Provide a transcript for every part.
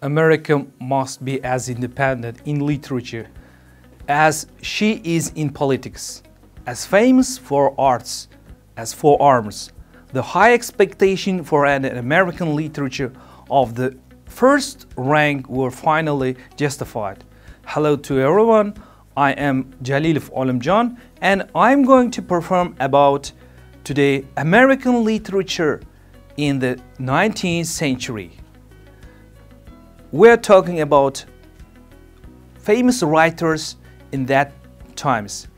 America must be as independent in literature as she is in politics, as famous for arts as for arms. The high expectation for an American literature of the first rank were finally justified. Hello to everyone, I am Jalilov Olim Jan, and I'm going to perform about today American literature in the 19th century. We're talking about famous writers in that times.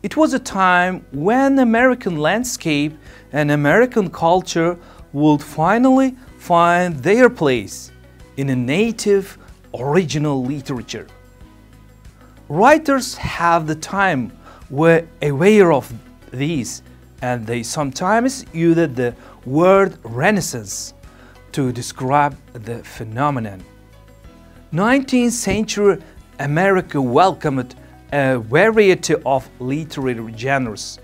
It was a time when American landscape and American culture would finally find their place in a native original literature. Writers have the time were aware of these, and they sometimes used the word Renaissance to describe the phenomenon. 19th century America welcomed a variety of literary genres,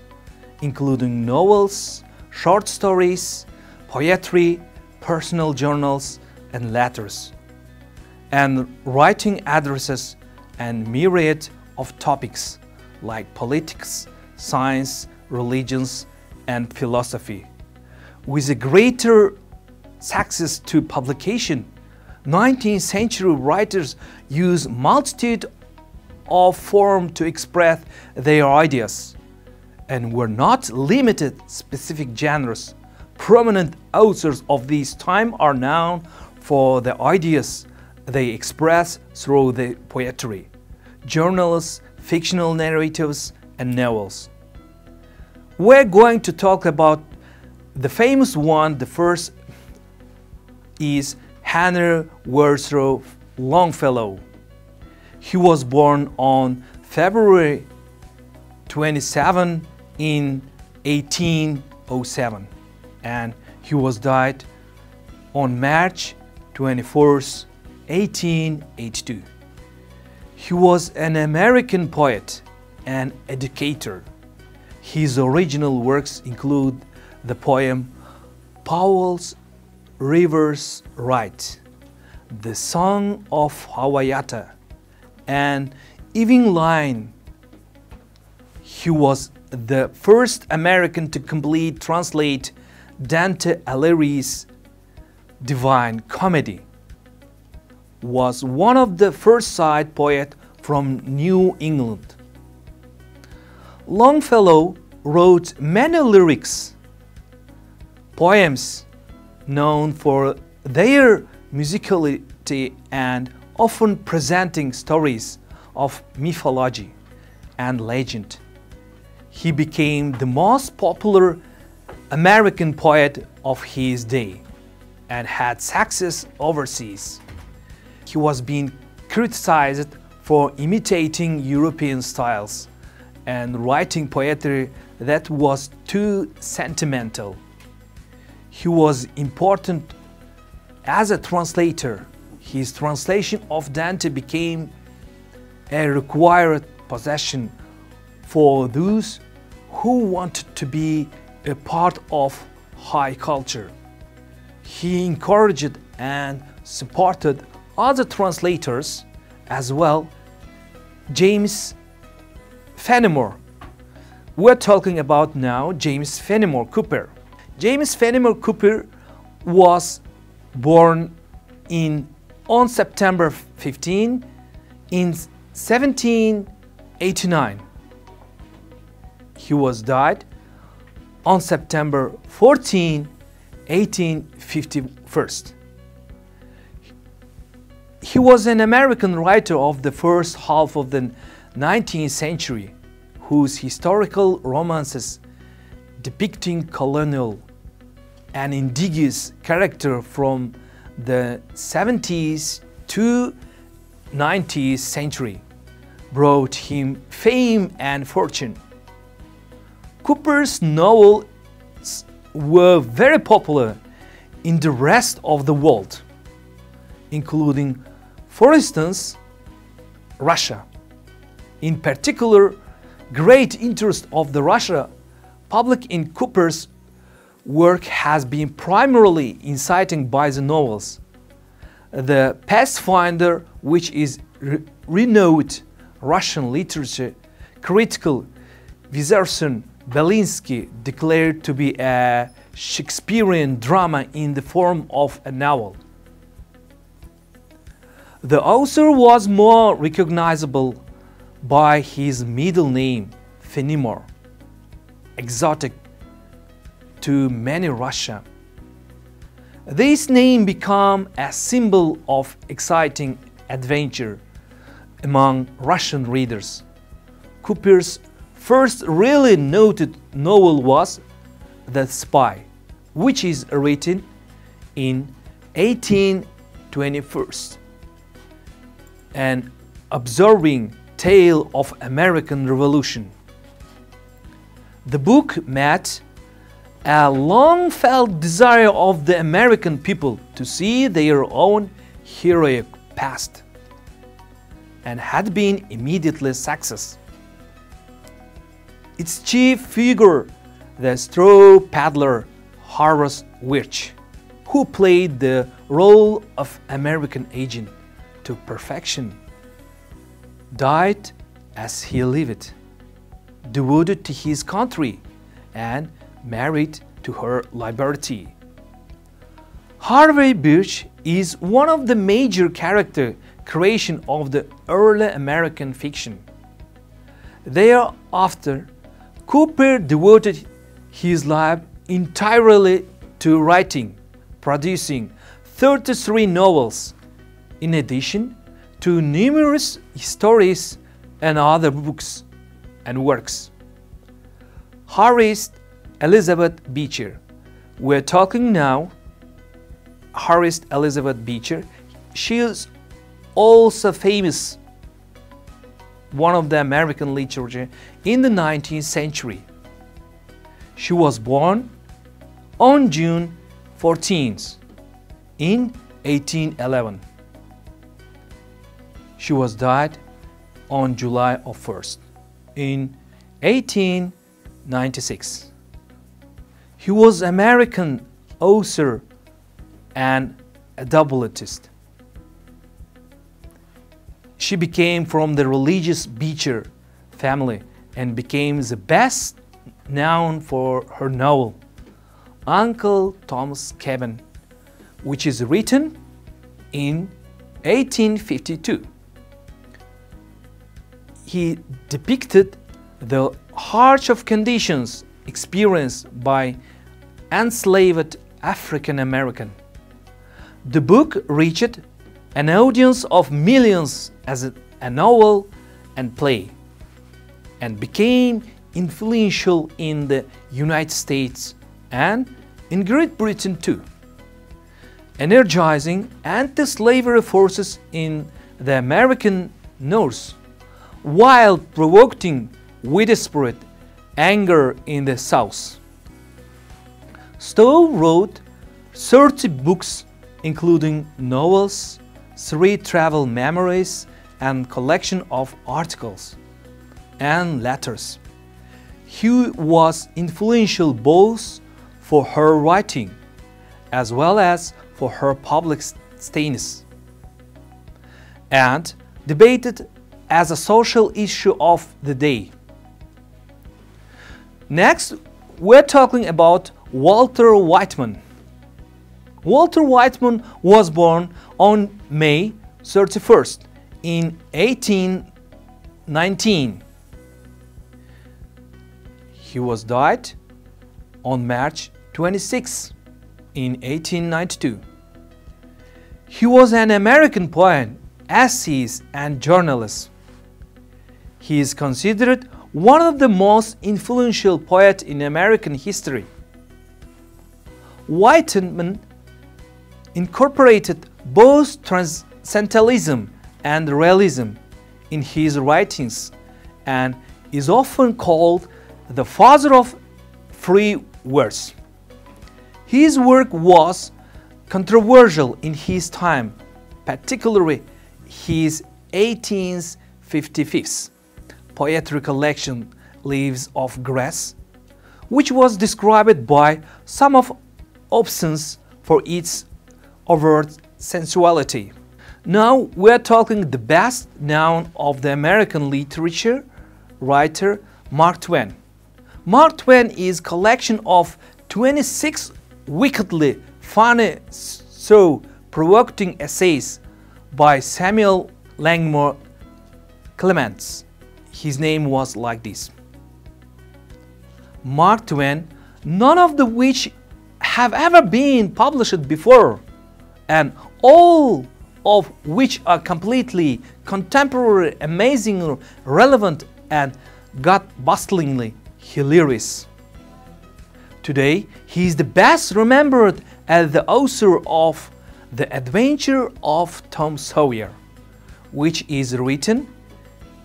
including novels, short stories, poetry, personal journals, and letters, and writing addresses and myriad of topics like politics, science, religions, and philosophy. With a greater success to publication, 19th century writers use multitude of forms to express their ideas and were not limited specific genres. Prominent authors of this time are known for the ideas they express through the poetry, journals, fictional narratives, and novels. We're going to talk about the famous one. The first is Henry Longfellow. He was born on February 27 in 1807, and he was died on March 24th, 1882. He was an American poet and educator. His original works include the poem Powell's River's Right, the Song of Hayotida, and Evening Line. He was the first American to completely translate Dante Alighieri's Divine Comedy. Was one of the first side poets from New England. Longfellow wrote many lyrics, poems known for their musicality and often presenting stories of mythology and legend. He became the most popular American poet of his day and had success overseas. He was being criticized for imitating European styles and writing poetry that was too sentimental. He was important as a translator. His translation of Dante became a required possession for those who wanted to be a part of high culture. He encouraged and supported other translators as well. James Fenimore. We're talking about now James Fenimore Cooper. James Fenimore Cooper was born on September 15 in 1789. He was died on September 14, 1851. He was an American writer of the first half of the 19th century, whose historical romances depicting colonial and indigenous character from the 70s to 19th century brought him fame and fortune. Cooper's novels were very popular in the rest of the world, including, for instance, Russia. In particular, great interest of the Russia public in Cooper's work has been primarily incited by the novels. the pathfinder, which is renowned Russian literature critical Vizarson Belinsky declared to be a Shakespearean drama in the form of a novel. The author was more recognizable by his middle name, Fenimor, exotic to many Russians. This name became a symbol of exciting adventure among Russian readers. Cooper's first really noted novel was The Spy, which is written in 1821, an absorbing tale of American Revolution. The book met a long-felt desire of the American people to see their own heroic past, and had been immediately success. Its chief figure, the straw peddler Horace Wirch, who played the role of American agent to perfection, died as he lived, devoted to his country and married to her liberty. Harvey Birch is one of the major character creation of the early American fiction. Thereafter, Cooper devoted his life entirely to writing, producing 33 novels, in addition to numerous stories and other books and works. Harriet Elizabeth Beecher. We're talking now Harriet Elizabeth Beecher. She is also famous, one of the American literature in the 19th century. She was born on June 14th in 1811. She was died on July 1st in 1896. He was American author and a adabiyotist. She became from the religious Beecher family and became the best known for her novel, Uncle Tom's Cabin, which is written in 1852. He depicted the harsh of conditions experienced by enslaved African American. The book reached an audience of millions as a novel and play, and became influential in the United States and in Great Britain too, energizing anti-slavery forces in the American North, while provoking widespread anger in the South. Stowe wrote 30 books, including novels, 3 travel memoirs, and collection of articles and letters. He was influential both for her writing as well as for her public stance, and debated as a social issue of the day. Next, we're talking about Walter Whiteman. Walter Whiteman was born on May 31st in 1819. He was died on March 26 in 1892. He was an American poet, essayist, and journalist. He is considered one of the most influential poets in American history. Whiteman incorporated both transcendentalism and realism in his writings and is often called the father of free verse. His work was controversial in his time, particularly his 1855 poetry collection Leaves of Grass, which was described by some of options for its overt sensuality. Now we are talking the best known of the American literature writer Mark Twain. Mark Twain is collection of 26 wickedly funny, so provoking essays by Samuel Langmore Clements. His name was like this: Mark Twain, none of the which have ever been published before, and all of which are completely contemporary, amazing, relevant, and gut-bustlingly hilarious. Today, he is the best remembered as the author of The Adventure of Tom Sawyer, which is written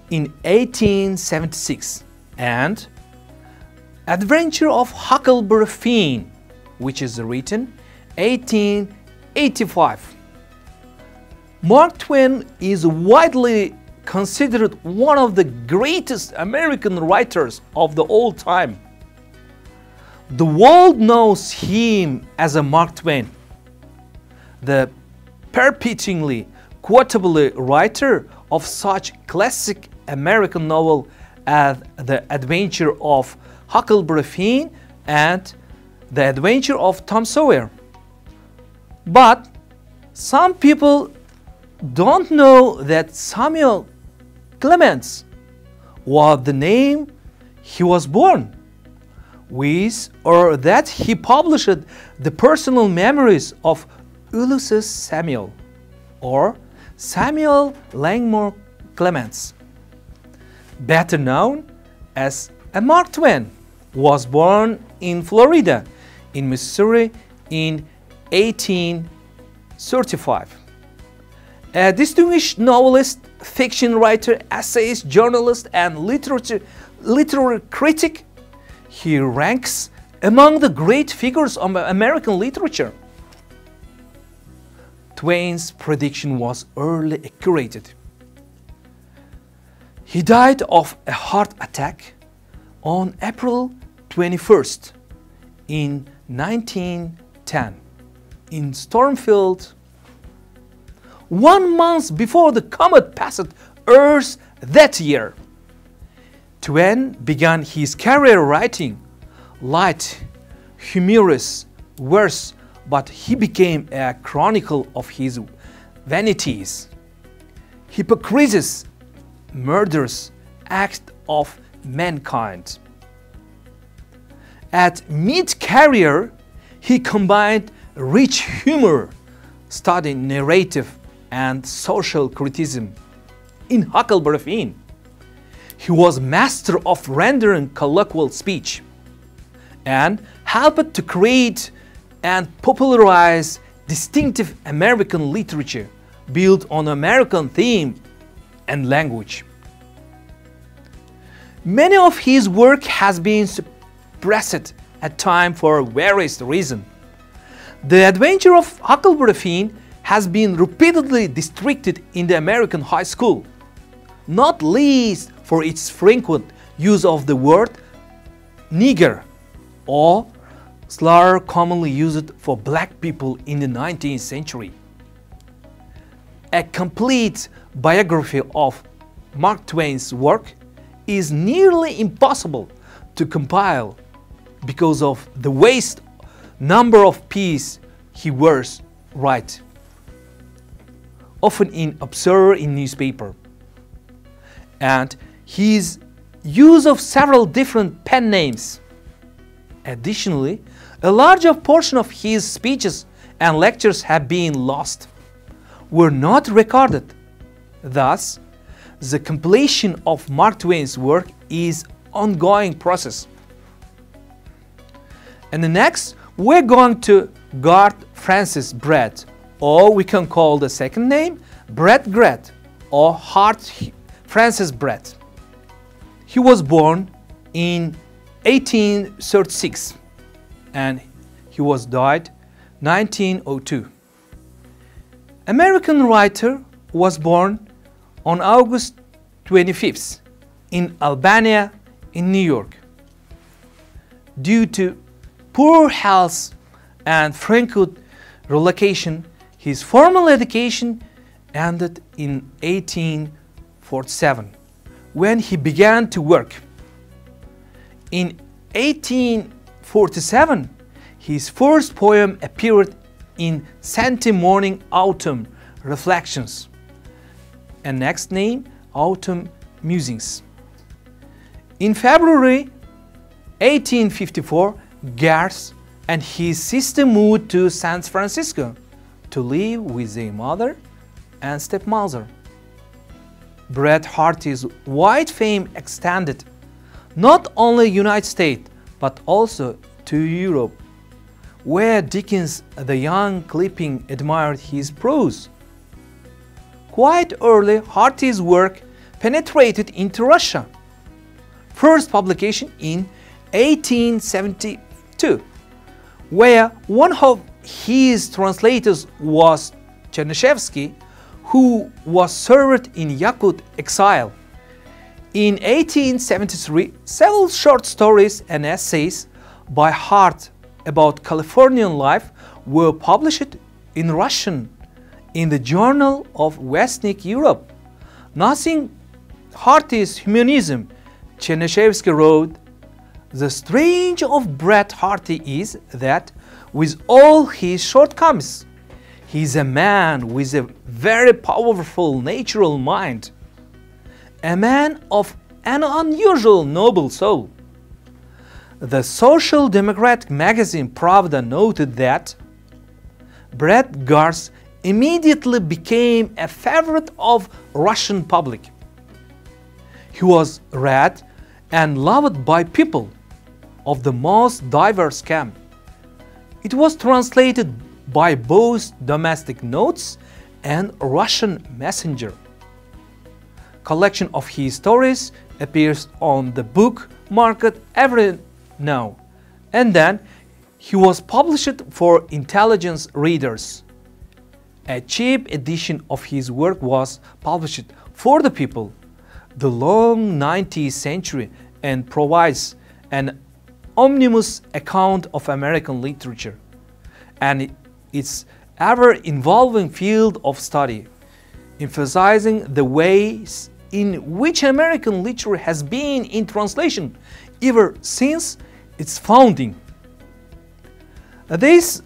in 1876, and Adventure of Huckleberry Finn, which is written 1885. Mark Twain is widely considered one of the greatest American writers of the all time. The world knows him as a Mark Twain, the perpetually quotable writer of such classic American novel as The Adventure of Huckleberry Finn and The Adventure of Tom Sawyer. But some people don't know that Samuel Clements was the name he was born with, or that he published the personal memoirs of Ulysses Samuel, or Samuel Langmore Clements, better known as Mark Twain, was born in Florida, in Missouri in 1835. A distinguished novelist, fiction writer, essayist, journalist, and literary critic, he ranks among the great figures of American literature. Twain's prediction was early accurate. He died of a heart attack on April 21st in 1910 in Stormfield, 1 month before the comet passed Earth that year. Twain began his career writing light, humorous verse, but he became a chronicle of his vanities, hypocrisies, murders, acts of mankind. At mid-career, he combined rich humor, studying narrative, and social criticism in Huckleberry Finn. He was master of rendering colloquial speech and helped to create and popularize distinctive American literature built on American theme and language. Many of his work has been suppressed at times for various reasons. The Adventure of Huckleberry Finn has been repeatedly districted in the American high school, not least for its frequent use of the word nigger, or slur commonly used for black people in the 19th century. A complete biography of Mark Twain's work is nearly impossible to compile because of the vast number of pieces he was write, often in obscure in newspaper, and his use of several different pen names. Additionally, a larger portion of his speeches and lectures have been lost, were not recorded. Thus, the completion of Mark Twain's work is an ongoing process. And next, we're going to Garth Francis Brett, or we can call the second name Brett Grett, or Hart Francis Brett. He was born in 1836 and he was died 1902. American writer was born on August 25th in Albania in New York. Due to poor health and frequent relocation, His formal education ended in 1847, when he began to work. In 1847, his first poem appeared in Sunday Morning Autumn Reflections, and next name Autumn Musings. In February 1854, Garth and his sister moved to San Francisco to live with their mother and stepmother. Bret Harte's wide fame extended not only United States but also to Europe, where Dickens the young clipping admired his prose. Quite early, Harte's work penetrated into Russia. First publication in 1872, where one of his translators was Chernyshevsky, who was served in Yakut exile. In 1873, several short stories and essays by Harte about Californian life were published in Russian in the Journal of Western Europe. Nothing Harte's humanism, Chernyshevsky wrote, "The strange of Bret Harte is that with all his shortcomings, he is a man with a very powerful natural mind, a man of an unusual noble soul." The Social Democratic magazine Pravda noted that Bret Garth immediately became a favorite of Russian public. He was read and loved by people of the most diverse camp. It was translated by both domestic notes and Russian messenger. Collection of his stories appears on the book market every now and then. He was published for intelligence readers. A cheap edition of his work was published for the people, The Long 19th Century, and provides an omnibus account of American literature and its ever-evolving field of study, emphasizing the ways in which American literature has been in translation ever since its founding. This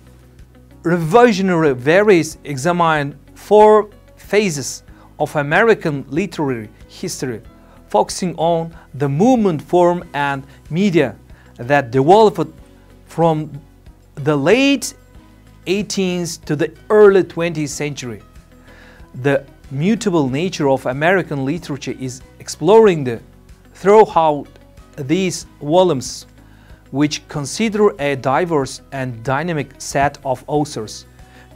revisionary series examined 4 phases of American literary history, focusing on the movement form and media that developed from the late 18th to the early 20th century. The mutable nature of American literature is explored throughout these volumes, which consider a diverse and dynamic set of authors,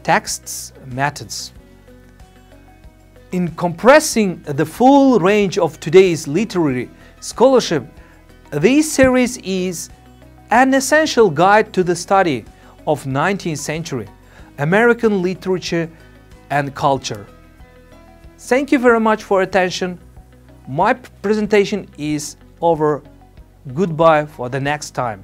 texts, methods. In compressing the full range of today's literary scholarship, this series is an essential guide to the study of 19th century American literature and culture. Thank you very much for attention. My presentation is over. Goodbye for the next time.